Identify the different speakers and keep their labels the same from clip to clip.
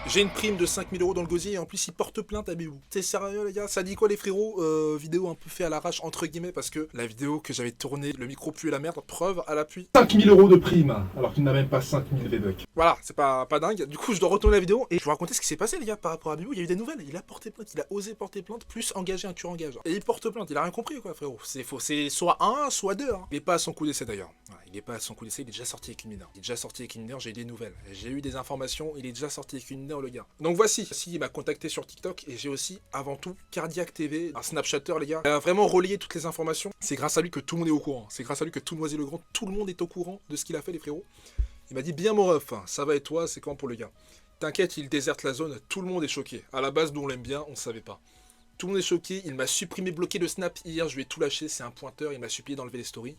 Speaker 1: J'ai une prime de 5000 € dans le gosier et en plus il porte plainte à Bébou. T'es sérieux les gars? Ça dit quoi les frérots? Vidéo un peu fait à l'arrache entre guillemets parce que la vidéo que j'avais tournée, le micro pue la merde, preuve à l'appui.
Speaker 2: 5000 € de prime, alors qu'il n'a même pas 5000 V-Bucks.
Speaker 1: Voilà, c'est pas dingue. Du coup je dois retourner la vidéo et je vous raconter ce qui s'est passé les gars par rapport à Bébou. Il y a eu des nouvelles, il a porté plainte, il a osé porter plainte, plus engager un tueur en gage. Et il porte plainte, il a rien compris quoi frérot. C'est faux, c'est soit un, soit deux. Hein. Il est pas à son coup d'essai d'ailleurs. Voilà, il est pas à son coup d'essai, il est déjà sorti avec une mineure. Il est déjà sorti avec une mineure, j'ai eu des nouvelles. J'ai eu des informations, il est déjà sorti avec une mineure le gars. Donc voici. Si, il m'a contacté sur TikTok et j'ai aussi, avant tout, Cardiac TV, un Snapchatter, les gars. Il a vraiment relayé toutes les informations. C'est grâce à lui que tout le monde est au courant. C'est grâce à lui que tout Noisy-le-Grand, tout le monde est au courant de ce qu'il a fait, les frérots. Il m'a dit, bien mon ref, ça va et toi, c'est quand pour le gars? T'inquiète, il déserte la zone, tout le monde est choqué. À la base, nous on l'aime bien, on savait pas. Tout le monde est choqué, il m'a supprimé, bloqué le snap hier, je lui ai tout lâché, c'est un pointeur, il m'a supplié d'enlever les stories.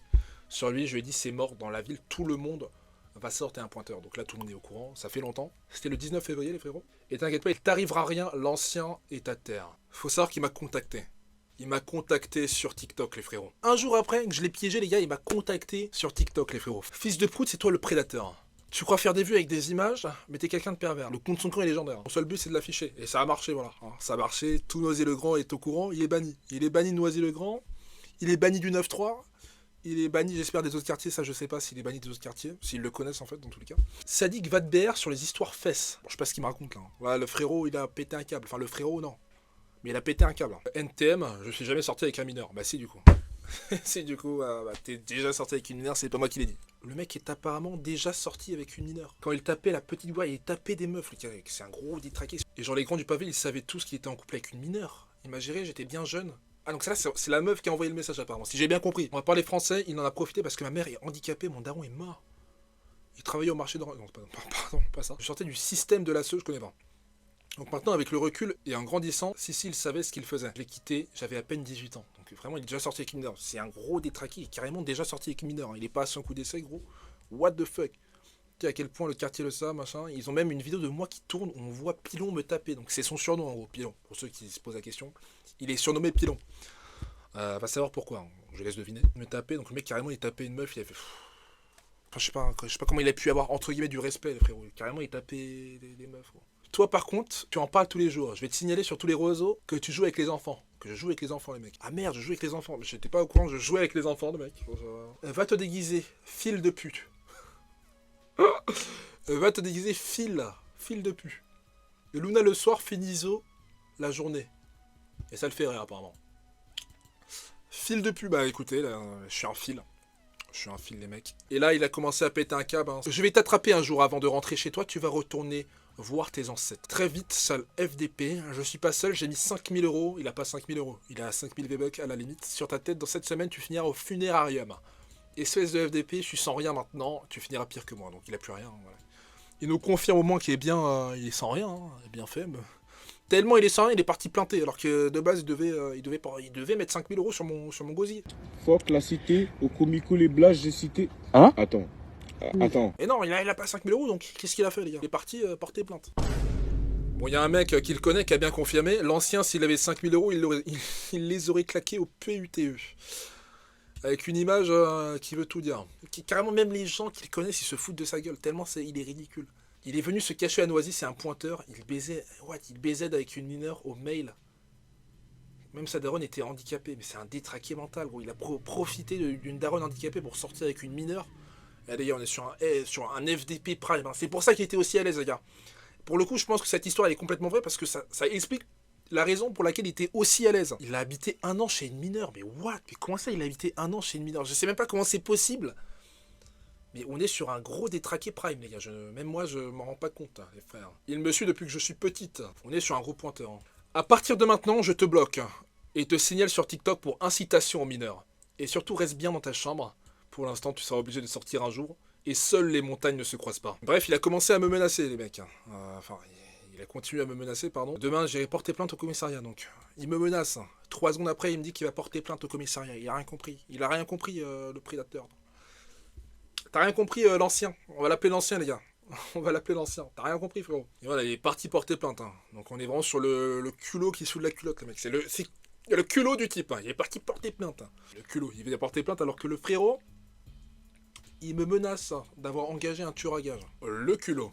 Speaker 1: Sur lui, je lui ai dit, c'est mort dans la ville, tout le monde va sortir un pointeur. Donc là, tout le monde est au courant. Ça fait longtemps. C'était le 19 février, les frérots. Et t'inquiète pas, il t'arrivera rien. L'ancien est à terre. Faut savoir qu'il m'a contacté. Il m'a contacté sur TikTok, les frérots. Un jour après que je l'ai piégé, les gars, il m'a contacté sur TikTok, les frérots. Fils de prout, c'est toi le prédateur. Tu crois faire des vues avec des images, mais t'es quelqu'un de pervers. Le compte son camp est légendaire. Mon seul but, c'est de l'afficher. Et ça a marché, voilà. Ça a marché. Tout Noisy-le-Grand est au courant. Il est banni. Il est banni de Noisy-le-Grand. Il est banni du 9-3. Il est banni, j'espère, des autres quartiers. Ça, je sais pas s'il est banni des autres quartiers. S'ils le connaissent, en fait, dans tous les cas. Sadik va de BR sur les histoires fesses. Bon, je sais pas ce qu'il me raconte, là. Voilà, le frérot, il a pété un câble. Enfin, le frérot, non. Mais il a pété un câble. NTM, je suis jamais sorti avec un mineur. Bah, si, du coup. Si, du coup, t'es déjà sorti avec une mineure, c'est pas moi qui l'ai dit. Le mec est apparemment déjà sorti avec une mineure. Quand il tapait la petite voix, il tapait des meufs. C'est un gros détraqué. Et genre, les grands du pavé, ils savaient tous qu'il était en couple avec une mineure. Il m'a géré, j'étais bien jeune. Ah donc ça c'est la meuf qui a envoyé le message apparemment, si j'ai bien compris. On va parler français, il en a profité parce que ma mère est handicapée, mon daron est mort. Il travaillait au marché de... Non, pardon, pas ça. Je sortais du système de la SEU, je connais pas. Donc maintenant avec le recul et en grandissant, il savait ce qu'il faisait. Je l'ai quitté, j'avais à peine 18 ans. Donc vraiment il est déjà sorti avec une mineure. C'est un gros détraqué, il est carrément déjà sorti avec une mineure. Il est pas à son coup d'essai gros. What the fuck? Tu sais à quel point le quartier le sait, machin. Ils ont même une vidéo de moi qui tourne où on voit Pilon me taper. Donc c'est son surnom en gros, Pilon. Pour ceux qui se posent la question. Il est surnommé Pilon. Va savoir pourquoi, hein. Je laisse deviner. Il me tapait, donc le mec carrément il tapait une meuf, il avait fait... Enfin, je sais pas comment il a pu avoir entre guillemets du respect, les frérots. Carrément il tapait des meufs. Gros. Toi par contre, tu en parles tous les jours. Je vais te signaler sur tous les réseaux que tu joues avec les enfants. Que je joue avec les enfants, les mecs. Ah merde, je joue avec les enfants. Mais j'étais pas au courant, je jouais avec les enfants, le mec. Va te déguiser, fil de pute. Va te déguiser, fil de pute. Et Luna le soir, Finizo la journée. Et ça le fait rire apparemment. Fil de pub, bah écoutez, là, je suis un fil. Je suis un fil, les mecs. Et là, il a commencé à péter un câble. Hein. Je vais t'attraper un jour avant de rentrer chez toi. Tu vas retourner voir tes ancêtres. Très vite, seul FDP. Je suis pas seul, j'ai mis 5000 €. Il a pas 5000 €. Il a 5000 V-Bucks à la limite. Sur ta tête, dans cette semaine, tu finiras au funérarium. Espèce de FDP, je suis sans rien maintenant. Tu finiras pire que moi. Donc il a plus rien. Voilà. Il nous confirme au moins qu'il est bien. Il est sans rien. Hein. Il est bien fait. Mais... Tellement il est sans rien, il est parti planter, alors que de base il devait mettre 5000 € sur mon gosier.
Speaker 3: Fuck la cité, au comico les blagues j'ai cité. Hein? Attends. Attends.
Speaker 1: Et non, il a pas 5000 €, donc qu'est-ce qu'il a fait les gars? Il est parti porter plainte. Bon, il y a un mec qui le connaît, qui a bien confirmé. L'ancien, s'il avait 5000 €, il les aurait claqués au PUTE. Avec une image qui veut tout dire. Carrément même les gens qui le connaissent, ils se foutent de sa gueule, tellement il est ridicule. Il est venu se cacher à Noisy, c'est un pointeur. Il baisait avec une mineure au mail. Même sa daronne était handicapée, mais c'est un détraqué mental, gros. Il a profité d'une daronne handicapée pour sortir avec une mineure. Et d'ailleurs, on est sur un FDP prime. Hein. C'est pour ça qu'il était aussi à l'aise, les gars. Pour le coup, je pense que cette histoire elle est complètement vraie parce que ça explique la raison pour laquelle il était aussi à l'aise. Il a habité 1 an chez une mineure. Mais what? Mais comment ça, il a habité 1 an chez une mineure? Je sais même pas comment c'est possible. Mais on est sur un gros détraqué prime, les gars. Même moi, je m'en rends pas compte, hein, les frères. Il me suit depuis que je suis petite. On est sur un gros pointeur. Hein. À partir de maintenant, je te bloque. Et te signale sur TikTok pour incitation aux mineurs. Et surtout, reste bien dans ta chambre. Pour l'instant, tu seras obligé de sortir un jour. Et seules les montagnes ne se croisent pas. Bref, il a commencé à me menacer, les mecs. Il a continué à me menacer, pardon. Demain, j'irai porter plainte au commissariat, donc. Il me menace. 3 secondes après, il me dit qu'il va porter plainte au commissariat. Il a rien compris. Il a rien compris, le prédateur. T'as rien compris, l'ancien. On va l'appeler l'ancien, les gars. On va l'appeler l'ancien. T'as rien compris, frérot. Et voilà, il est parti porter plainte. Hein. Donc on est vraiment sur le culot qui est sous la culotte, les mecs. C'est le culot du type. Hein. Il est parti porter plainte. Hein. Le culot. Il vient porter plainte alors que le frérot... il me menace d'avoir engagé un tueur à gage. Le culot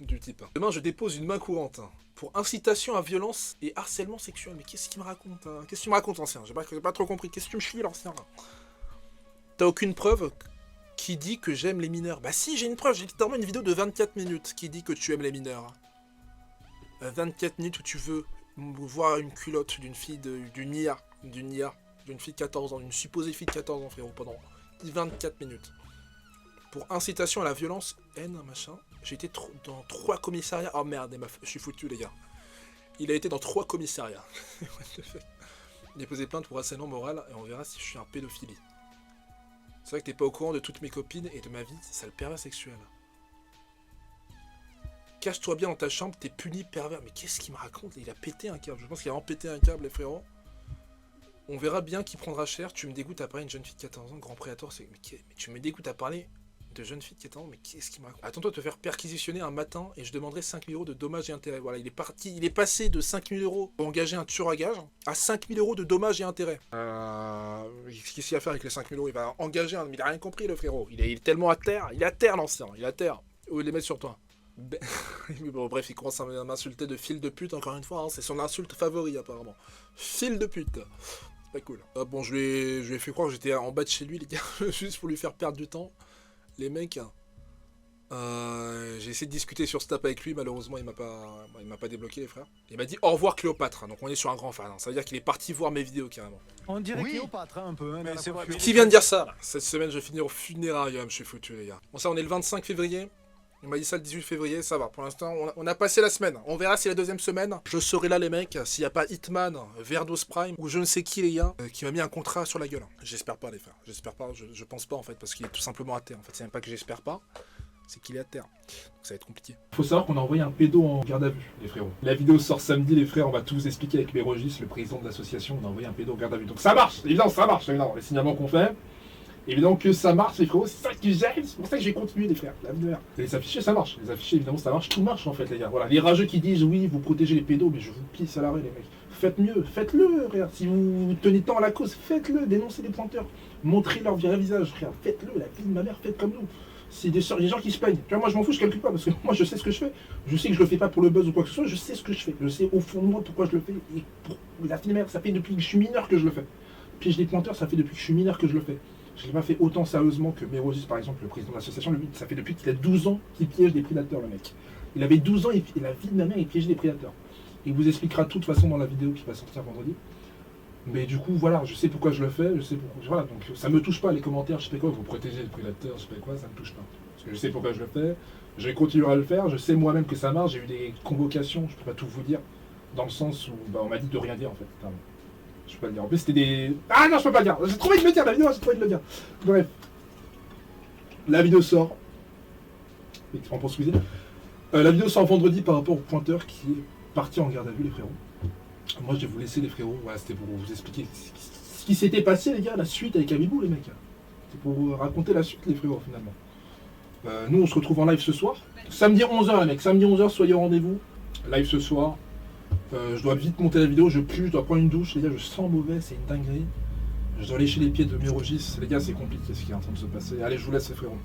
Speaker 1: du type. Demain, je dépose une main courante pour incitation à violence et harcèlement sexuel. Mais qu'est-ce qu'il me raconte hein? Qu'est-ce qu'il me raconte, ancien? J'ai pas trop compris. Qu'est-ce que tu me chies, l'ancien? T'as aucune preuve qui dit que j'aime les mineurs? Bah si, j'ai une preuve. J'ai littéralement une vidéo de 24 minutes qui dit que tu aimes les mineurs. 24 minutes où tu veux voir une culotte d'une fille d'une fille de 14 ans, d'une supposée fille de 14 ans, frérot, pendant 24 minutes. Pour incitation à la violence, haine, machin. J'ai été dans 3 commissariats. Oh merde, je suis foutu, les gars. Il a été dans 3 commissariats. Il a posé plainte pour harcèlement moral et on verra si je suis un pédophile. C'est vrai que t'es pas au courant de toutes mes copines et de ma vie, c'est le pervers sexuel. Cache-toi bien dans ta chambre, t'es puni pervers. Mais qu'est-ce qu'il me raconte? Il a pété un câble. Je pense qu'il a vraiment pété un câble, les frérots. On verra bien qui prendra cher. Tu me dégoûtes à parler d'une jeune fille de 14 ans. Grand prédateur, c'est... Mais tu me dégoûtes à parler de jeune fille de 14 ans. Mais qu'est-ce qu'il me raconte? Attends-toi de te faire perquisitionner un matin et je demanderai 5 000 € de dommages et intérêts. Voilà, il est parti. Il est passé de 5 000 € pour engager un tueur à gage à 5 000 € de dommages et intérêts. Qu'est-ce qu'il va faire avec les 5 000 €? Il va engager un... Mais il a rien compris, le frérot. Il est tellement à terre. Il est à terre, l'ancien. Il est à terre. Où il les met sur toi. Bon, bref, il commence à m'insulter de fil de pute, encore une fois, hein, c'est son insulte favori apparemment. Fil de pute. Pas cool. Bon, je lui ai fait croire que j'étais en bas de chez lui, les gars, juste pour lui faire perdre du temps. Les mecs, j'ai essayé de discuter sur Snap avec lui, malheureusement il m'a pas débloqué, les frères. Il m'a dit au revoir Cléopâtre, donc on est sur un grand fan, hein. Ça veut dire qu'il est parti voir mes vidéos carrément.
Speaker 4: On dirait Cléopâtre un peu, hein,
Speaker 3: mais c'est vrai.
Speaker 1: Qui vient de dire ça là? Cette semaine je vais finir au funérailles, je suis foutu les gars. Bon ça on est le 25 février. Il m'a dit ça le 18 février, ça va. Pour l'instant, on a passé la semaine. On verra si la deuxième semaine, je serai là, les mecs, s'il n'y a pas Hitman, Verdos Prime, ou je ne sais qui, les gars, qui m'a mis un contrat sur la gueule. J'espère pas, les frères. J'espère pas, je pense pas, en fait, parce qu'il est tout simplement à terre. En fait, c'est même pas que j'espère pas, c'est qu'il est à terre. Donc ça va être compliqué.
Speaker 2: Faut savoir qu'on a envoyé un pédo en garde à vue, les frérots. La vidéo sort samedi, les frères, on va tout vous expliquer avec Mérogis, le président de l'association. On a envoyé un pédo en garde à vue. Donc ça marche, évidemment, ça marche, évidemment. Les signalements qu'on fait. Évidemment que ça marche, les frérots, c'est ça que j'aime, c'est pour ça que j'ai continué, les frères, la lumière. Et les affichés, ça marche. Les affichés, évidemment, ça marche, tout marche en fait, les gars. Voilà, les rageux qui disent oui, vous protégez les pédos, mais je vous pisse à l'arrêt, les mecs. Faites mieux, faites-le, regarde. Si vous tenez tant à la cause, faites-le, dénoncez les pointeurs. Montrez leur vrai visage, frère. Faites-le, la vie de ma mère, faites comme nous. C'est des gens qui se plaignent. Tu vois, moi je m'en fous, je calcule pas, parce que moi je sais ce que je fais. Je sais que je le fais pas pour le buzz ou quoi que ce soit, je sais ce que je fais. Je sais au fond de moi pourquoi je le fais. Et pour la vie de ma mère, ça fait depuis que je suis mineur que je le fais. Piège des pointeurs, ça fait depuis que je suis mineur que je le fais. Je ne l'ai pas fait autant sérieusement que Mérogis, par exemple, le président de l'association. Lui, ça fait depuis qu'il a 12 ans qu'il piège des prédateurs, le mec. Il avait 12 ans et la vie de ma mère, il piégeait des prédateurs. Il vous expliquera de toute façon dans la vidéo qui va sortir vendredi. Mais du coup, voilà, je sais pourquoi je le fais, je sais pourquoi. Voilà, donc ça me touche pas les commentaires, je sais pas quoi, vous protégez les prédateurs, je sais pas quoi, ça me touche pas. Parce que je sais pourquoi je le fais, je continuerai à le faire, je sais moi-même que ça marche, j'ai eu des convocations, je peux pas tout vous dire, dans le sens où on m'a dit de rien dire en fait. Pardon. Je peux pas le dire. En plus, c'était des... Ah non, je peux pas le dire. J'ai trouvé de le dire, la vidéo, j'ai trouvé de le dire. Bref. La vidéo sort. Effectivement, pour squeezer. La vidéo sort vendredi par rapport au pointeur qui est parti en garde à vue, les frérots. Moi, je vais vous laisser, les frérots. Voilà, c'était pour vous expliquer ce qui s'était passé, les gars, la suite avec Abibou, les mecs. C'est pour vous raconter la suite, les frérots, finalement. Nous, on se retrouve en live ce soir. Samedi 11h, les mecs. Samedi 11h, soyez au rendez-vous. Live ce soir. Je dois vite monter la vidéo, je pue, je dois prendre une douche, les gars, je sens mauvais, c'est une dinguerie. Je dois lécher les pieds de Mérogis, les gars, c'est compliqué ce qui est en train de se passer. Allez, je vous laisse, les frérots.